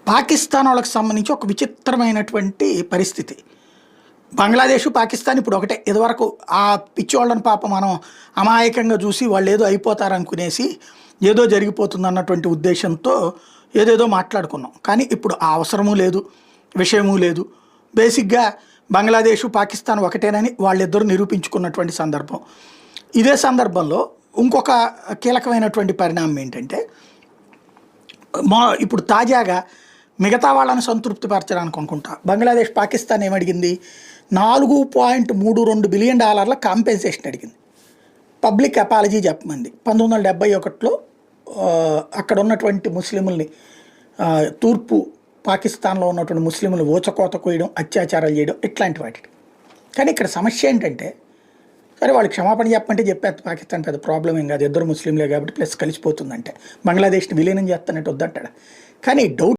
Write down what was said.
పాకిస్తాన్ వాళ్ళకి సంబంధించి ఒక విచిత్రమైనటువంటి పరిస్థితి. బంగ్లాదేశ్, పాకిస్తాన్ ఇప్పుడు ఒకటే. ఇదివరకు ఆ పిచ్చోళ్ళని పాపం మనం అమాయకంగా చూసి వాళ్ళు ఏదో అయిపోతారనుకునేసి ఏదో జరిగిపోతుందన్నటువంటి ఉద్దేశంతో ఏదేదో మాట్లాడుకున్నాం. కానీ ఇప్పుడు ఆ అవసరమూ లేదు, విషయమూ లేదు. బేసిక్‌గా బంగ్లాదేశ్, పాకిస్తాన్ ఒకటేనని వాళ్ళిద్దరూ నిరూపించుకున్నటువంటి సందర్భం. ఇదే సందర్భంలో ఇంకొక కీలకమైనటువంటి పరిణామం ఏంటంటే, ఇప్పుడు తాజాగా మిగతా వాళ్ళని సంతృప్తిపరచడానికి అనుకుంటా బంగ్లాదేశ్ పాకిస్తాన్ ఏమడిగింది, $4.32 బిలియన్ కాంపెన్సేషన్ అడిగింది. పబ్లిక్ అపాలజీ చెప్పమంది. 1971లో అక్కడ ఉన్నటువంటి ముస్లింలని, తూర్పు పాకిస్తాన్లో ఉన్నటువంటి ముస్లింలు ఊచకోత కోయడం, అత్యాచారాలు చేయడం, ఇట్లాంటి వాటికి. కానీ ఇక్కడ సమస్య ఏంటంటే, సరే వాళ్ళు క్షమాపణ చెప్పమంటే చెప్పేది పాకిస్తాన్ పెద్ద ప్రాబ్లం ఏం కాదు, ఇద్దరు ముస్లింలే కాబట్టి ప్లస్ కలిసిపోతుందంటే, బంగ్లాదేశ్ని విలీనం చేస్తానంటే వద్దంటాడు. కానీ డౌట్